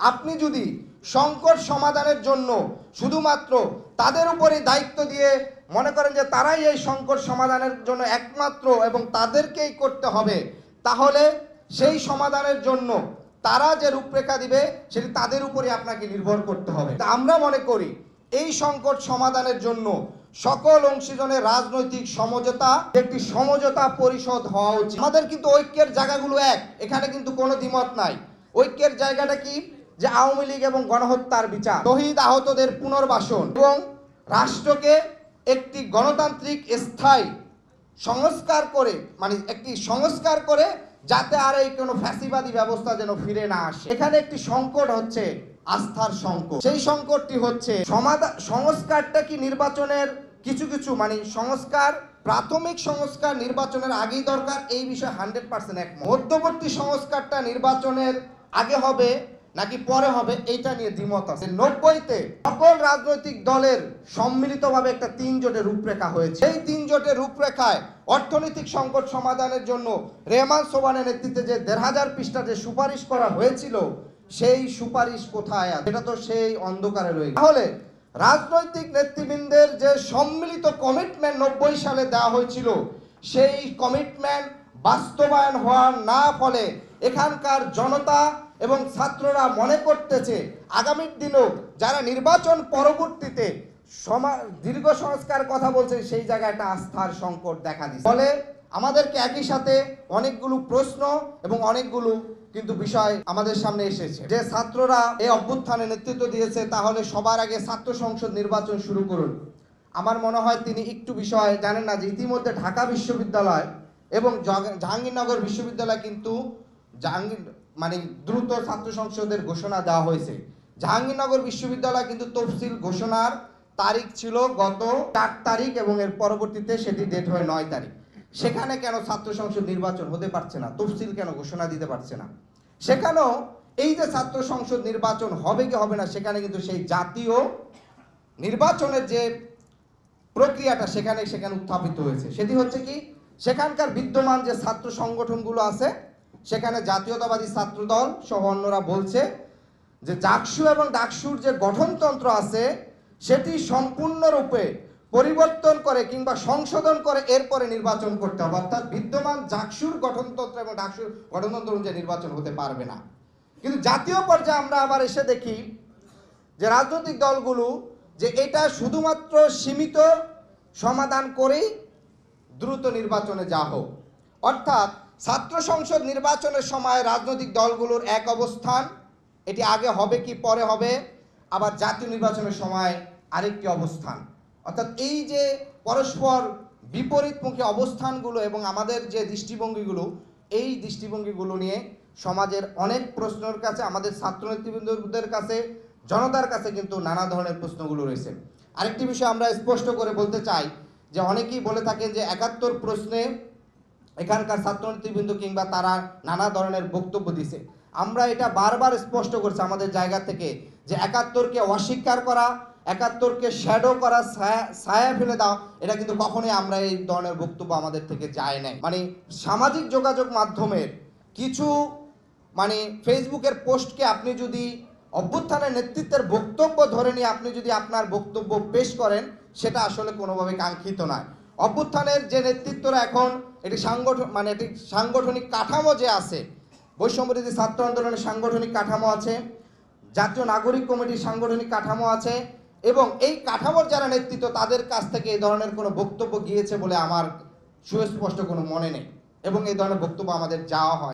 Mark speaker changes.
Speaker 1: আপনি যদি সংকট সমাধানের জন্য শুধুমাত্র তাদের উপরে দায়িত্ব দিয়ে মনে করেন যে তারাই এই সংকট সমাধানের জন্য একমাত্র এবং তাদেরকেই করতে হবে, তাহলে সেই সমাধানের জন্য তারা যে রূপরেখা দিবে সেটি তাদের উপরে আপনাকে নির্ভর করতে হবে। আমরা মনে করি এই সংকট সমাধানের জন্য সকল অংশীজনের রাজনৈতিক সমঝোতা, একটি সমঝোতা পরিষদ হওয়া উচিত। আমাদের কিন্তু ঐক্যের জায়গাগুলো এক, এখানে কিন্তু কোনো দ্বিমত নাই। ঐক্যের জায়গাটা কি? যে আওয়ামী লীগ এবং গণহত্যার বিচার, শহীদ আহতদের পুনর্বাসন এবং রাষ্ট্রকে একটি গণতান্ত্রিক স্থায়ী সংস্কার করে, মানে একটি সংস্কার করে যাতে আর এই কোনো ফ্যাসিবাদী ব্যবস্থা যেন ফিরে না আসে। এখানে একটি সংকট হচ্ছে আস্থার সংকট। সেই সংকটটি হচ্ছে সংস্কারটা কি নির্বাচনের কিছু মানে সংস্কার, প্রাথমিক সংস্কার নির্বাচনের আগেই দরকার, এই বিষয়ে 100% একমত। মধ্যবর্তী সংস্কারটা নির্বাচনের আগে হবে নাকি পরে হবে এইটা নিয়ে দ্বিমত আছে। 90-তে সকল রাজনৈতিক দলের সম্মিলিতভাবে একটা 3 জোটের রূপরেখা হয়েছে। এই 3 জোটের রূপরেখায় অর্থনৈতিক সংকট সমাধানের জন্য রেহমান সোবহানের নেতৃত্বে যে 1500 পৃষ্ঠা যে সুপারিশ করা হয়েছিল, সেই সুপারিশ কোথায় আছে? এটা তো সেই অন্ধকারে রয়ে গেছে। তাহলে রাজনৈতিক নেতৃবৃন্দের যে সম্মিলিত কমিটমেন্ট 90 সালে দেওয়া হয়েছিল, সেই কমিটমেন্ট বাস্তবায়ন হওয়ার না ফলে এখানকার জনতা এবং ছাত্ররা মনে করতেছে আগামী দিনেও যারা নির্বাচন পরবর্তীতে দীর্ঘ সংস্কার কথা বলছে, সেই জায়গায় একটা আস্থার সংকট দেখা দিচ্ছে। ফলে আমাদেরকে একই সাথে অনেকগুলো প্রশ্ন এবং অনেকগুলো কিন্তু বিষয় আমাদের সামনে এসেছে। যে ছাত্ররা এই অভ্যুত্থানে নেতৃত্ব দিয়েছে, তাহলে সবার আগে ছাত্র সংসদ নির্বাচন শুরু করুন। আমার মনে হয় তিনি একটু বিষয় জানেন না যে ইতিমধ্যে ঢাকা বিশ্ববিদ্যালয় এবং জাহাঙ্গীরনগর বিশ্ববিদ্যালয় কিন্তু মানে দ্রুত ছাত্র সংসদের ঘোষণা দেওয়া হয়েছে। জাহাঙ্গীরনগর বিশ্ববিদ্যালয় কিন্তু তফসিল ঘোষণার তারিখ ছিল গত 4 তারিখ এবং এর পরবর্তীতে সেটি ডেট হয় 9 তারিখ। সেখানে কেন ছাত্র সংসদ নির্বাচন হতে পারছে না? তফসিল কেন ঘোষণা দিতে পারছে না? সেখানেও এই যে ছাত্র সংসদ নির্বাচন হবে কি হবে না, সেখানে কিন্তু সেই জাতীয় নির্বাচনের যে প্রক্রিয়াটা সেখানে উত্থাপিত হয়েছে। সেটি হচ্ছে কি, সেখানকার বিদ্যমান যে ছাত্র সংগঠনগুলো আছে, সেখানে জাতীয়তাবাদী ছাত্রদল সহ অন্যরা বলছে যে জাকসু এবং ডাকসুর যে গঠনতন্ত্র আছে সেটি সম্পূর্ণরূপে পরিবর্তন করে কিংবা সংশোধন করে এরপরে নির্বাচন করতে হবে। অর্থাৎ বিদ্যমান জাকসুর গঠনতন্ত্র এবং ডাকসুর গঠনতন্ত্র অনুযায়ী নির্বাচন হতে পারবে না। কিন্তু জাতীয় পর্যায়ে আমরা আবার এসে দেখি যে রাজনৈতিক দলগুলো যে এটা শুধুমাত্র সীমিত সমাধান করেই দ্রুত নির্বাচনে যাওয়া হোক। অর্থাৎ ছাত্র সংসদ নির্বাচনের সময় রাজনৈতিক দলগুলোর এক অবস্থান, এটি আগে হবে কি পরে হবে, আবার জাতীয় নির্বাচনের সময় আরেকটি অবস্থান। অর্থাৎ এই যে পরস্পর বিপরীতমুখী অবস্থানগুলো এবং আমাদের যে দৃষ্টিভঙ্গিগুলো, এই দৃষ্টিভঙ্গিগুলো নিয়ে সমাজের অনেক প্রশ্নের কাছে, আমাদের ছাত্র নেতৃবৃন্দদের কাছে, জনতার কাছে কিন্তু নানা ধরনের প্রশ্নগুলো রয়েছে। আরেকটি বিষয় আমরা স্পষ্ট করে বলতে চাই যে অনেকেই বলে থাকেন যে 71 প্রশ্নে এখানকার ছাত্র নেতৃবৃন্দ কিংবা তারা নানা ধরনের বক্তব্য দিছে। আমরা এটা বারবার স্পষ্ট করছি আমাদের জায়গা থেকে যে 71কে অস্বীকার করা, 71কে শ্যাডো করা, ছায়া ফেলে দাও, এটা কিন্তু কখনোই আমরা এই ধরনের বক্তব্য আমাদের থেকে যায় নাই। মানে সামাজিক যোগাযোগ মাধ্যমের কিছু মানে ফেসবুকের পোস্টকে আপনি যদি অভ্যুত্থানের নেতৃত্বের বক্তব্য ধরে নিয়ে আপনি যদি আপনার বক্তব্য পেশ করেন, সেটা আসলে কোনোভাবে কাঙ্ক্ষিত নয়। অভ্যুত্থানের যে নেতৃত্বরা এখন এটি সাংগঠনিক কাঠামো যে আছে, বৈষম্যবিরোধী ছাত্র আন্দোলনের সাংগঠনিক কাঠামো আছে, জাতীয় নাগরিক কমিটির সাংগঠনিক কাঠামো আছে, এবং এই কাঠামোর যারা নেতৃত্ব তাদের কাছ থেকে এই ধরনের কোনো বক্তব্য গিয়েছে বলে আমার সুস্পষ্ট কোনো মনে নেই, এবং এই ধরনের বক্তব্য আমাদের যাওয়া হয়।